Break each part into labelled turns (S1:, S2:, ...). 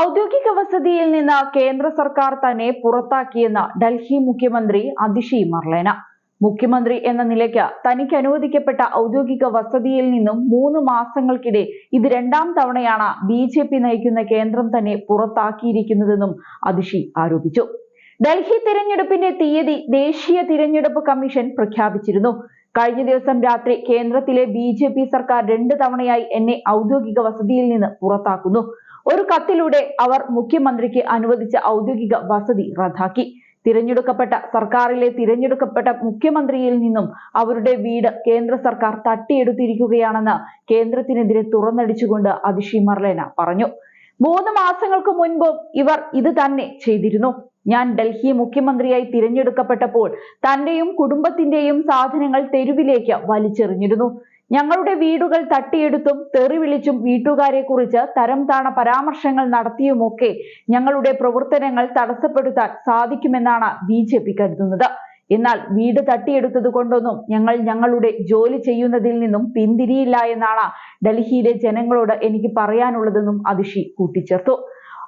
S1: ഔദ്യോഗിക വസതിയിൽ നിന്ന് കേന്ദ്ര സർക്കാർ തന്നെ പുറത്താക്കിയെന്ന് ഡൽഹി മുഖ്യമന്ത്രി അതിഷി മർലേന. മുഖ്യമന്ത്രി എന്ന നിലയ്ക്ക് തനിക്ക് അനുവദിക്കപ്പെട്ട ഔദ്യോഗിക വസതിയിൽ നിന്നും 3 മാസങ്ങൾക്കിടെ ഇത് 2ാം തവണയാണ് BJP നയിക്കുന്ന കേന്ദ്രം തന്നെ പുറത്താക്കിയിരിക്കുന്നതെന്നും അതിഷി ആരോപിച്ചു. ഡൽഹി തിരഞ്ഞെടുപ്പിന്റെ തീയതി ദേശീയ തിരഞ്ഞെടുപ്പ് കമ്മീഷൻ പ്രഖ്യാപിച്ചിരുന്നു. കഴിഞ്ഞ ദിവസം രാത്രി കേന്ദ്രത്തിലെ BJP സർക്കാർ 2 തവണയായി എന്നെ ഔദ്യോഗിക വസതിയിൽ നിന്ന് പുറത്താക്കുന്നു. ഒരു കത്തിലൂടെ അവർ മുഖ്യമന്ത്രിക്ക് അനുവദിച്ച ഔദ്യോഗിക വസതി റദ്ദാക്കി. തിരഞ്ഞെടുക്കപ്പെട്ട സർക്കാരിലെ തിരഞ്ഞെടുക്കപ്പെട്ട മുഖ്യമന്ത്രിയിൽ നിന്നും അവരുടെ വീട് കേന്ദ്ര സർക്കാർ തട്ടിയെടുത്തിരിക്കുകയാണെന്ന് കേന്ദ്രത്തിനെതിരെ തുറന്നടിച്ചുകൊണ്ട് അതിഷി മർലേന പറഞ്ഞു. 3 മാസങ്ങൾക്ക് മുൻപും ഇവർ ഇത് തന്നെ ചെയ്തിരുന്നു. ഞാൻ ഡൽഹി മുഖ്യമന്ത്രിയായി തിരഞ്ഞെടുക്കപ്പെട്ടപ്പോൾ തന്റെയും കുടുംബത്തിന്റെയും സാധനങ്ങൾ തെരുവിലേക്ക് വലിച്ചെറിഞ്ഞിരുന്നു. ഞങ്ങളുടെ വീടുകൾ തട്ടിയെടുത്തും തെറി വിളിച്ചും വീട്ടുകാരെ കുറിച്ച് തരം താണ പരാമർശങ്ങൾ നടത്തിയുമൊക്കെ ഞങ്ങളുടെ പ്രവർത്തനങ്ങൾ തടസ്സപ്പെടുത്താൻ സാധിക്കുമെന്നാണ് BJP കരുതുന്നത്. എന്നാൽ വീട് തട്ടിയെടുത്തത് കൊണ്ടൊന്നും ഞങ്ങൾ ഞങ്ങളുടെ ജോലി ചെയ്യുന്നതിൽ നിന്നും പിന്തിരിയില്ല എന്നാണ് ഡൽഹിയിലെ ജനങ്ങളോട് എനിക്ക് പറയാനുള്ളതെന്നും അതിഷി കൂട്ടിച്ചേർത്തു.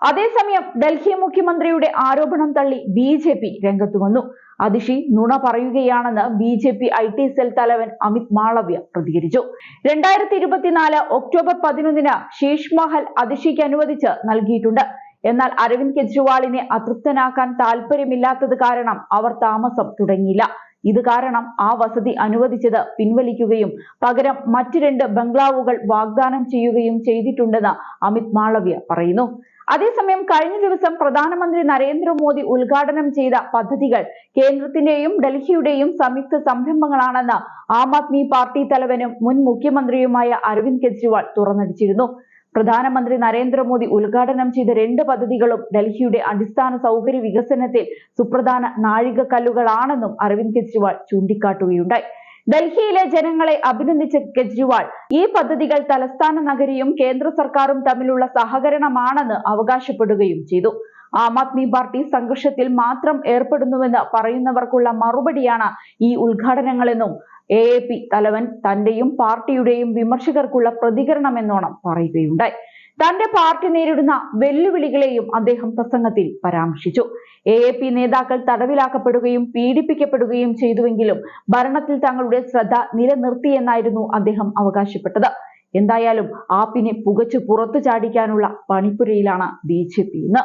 S1: അതേസമയം ഡൽഹി മുഖ്യമന്ത്രിയുടെ ആരോപണം തള്ളി BJP രംഗത്തു വന്നു. അതിഷി നുണ പറയുകയാണെന്ന് BJP IT സെൽ തലവൻ അമിത് മാളവ്യ പ്രതികരിച്ചു. 2024 ഒക്ടോബർ 11 ശീഷ് മഹൽ അതിഷിക്ക് അനുവദിച്ച് നൽകിയിട്ടുണ്ട്. എന്നാൽ അരവിന്ദ് കെജ്രിവാളിനെ അതൃപ്തനാക്കാൻ താല്പര്യമില്ലാത്തത് കാരണം അവർ താമസം തുടങ്ങിയില്ല. ഇത് കാരണം ആ വസതി അനുവദിച്ചത് പിൻവലിക്കുകയും പകരം മറ്റ് 2 ബംഗ്ലാവുകൾ വാഗ്ദാനം ചെയ്യുകയും ചെയ്തിട്ടുണ്ടെന്ന് അമിത് മാളവ്യ പറയുന്നു. അതേസമയം കഴിഞ്ഞ ദിവസം പ്രധാനമന്ത്രി നരേന്ദ്രമോദി ഉദ്ഘാടനം ചെയ്ത പദ്ധതികൾ കേന്ദ്രത്തിന്റെയും ഡൽഹിയുടെയും സംയുക്ത സംരംഭങ്ങളാണെന്ന് ആം ആദ്മി പാർട്ടി തലവനും മുൻ മുഖ്യമന്ത്രിയുമായ അരവിന്ദ് കെജ്രിവാൾ തുറന്നടിച്ചിരുന്നു. പ്രധാനമന്ത്രി നരേന്ദ്രമോദി ഉദ്ഘാടനം ചെയ്ത 2 പദ്ധതികളും ഡൽഹിയുടെ അടിസ്ഥാന സൗകര്യ വികസനത്തിൽ സുപ്രധാന നാഴികക്കല്ലുകളാണെന്നും അരവിന്ദ് കെജ്രിവാൾ ചൂണ്ടിക്കാട്ടുകയുണ്ടായി. ഡൽഹിയിലെ ജനങ്ങളെ അഭിനന്ദിച്ച കെജ്രിവാൾ ഈ പദ്ധതികൾ തലസ്ഥാന നഗരിയും കേന്ദ്ര സർക്കാരും തമ്മിലുള്ള സഹകരണമാണെന്ന് അവകാശപ്പെടുകയും ചെയ്തു. ആം ആദ്മി പാർട്ടി സംഘർഷത്തിൽ മാത്രം ഏർപ്പെടുന്നുവെന്ന് പറയുന്നവർക്കുള്ള മറുപടിയാണ് ഈ ഉദ്ഘാടനങ്ങളെന്നും AAP തലവൻ തന്റെയും പാർട്ടിയുടെയും വിമർശകർക്കുള്ള പ്രതികരണമെന്നോണം പറയുകയുണ്ടായി. തന്റെ പാർട്ടി നേരിടുന്ന വെല്ലുവിളികളെയും അദ്ദേഹം പ്രസംഗത്തിൽ പരാമർശിച്ചു. AAP നേതാക്കൾ തടവിലാക്കപ്പെടുകയും പീഡിപ്പിക്കപ്പെടുകയും ചെയ്തുവെങ്കിലും ഭരണത്തിൽ തങ്ങളുടെ ശ്രദ്ധ നിലനിർത്തിയെന്നായിരുന്നു അദ്ദേഹം അവകാശപ്പെട്ടത്. എന്തായാലും ആപ്പിനെ പുകച്ചു പുറത്തു ചാടിക്കാനുള്ള പണിപ്പുരയിലാണ് BJP ഇന്ന്.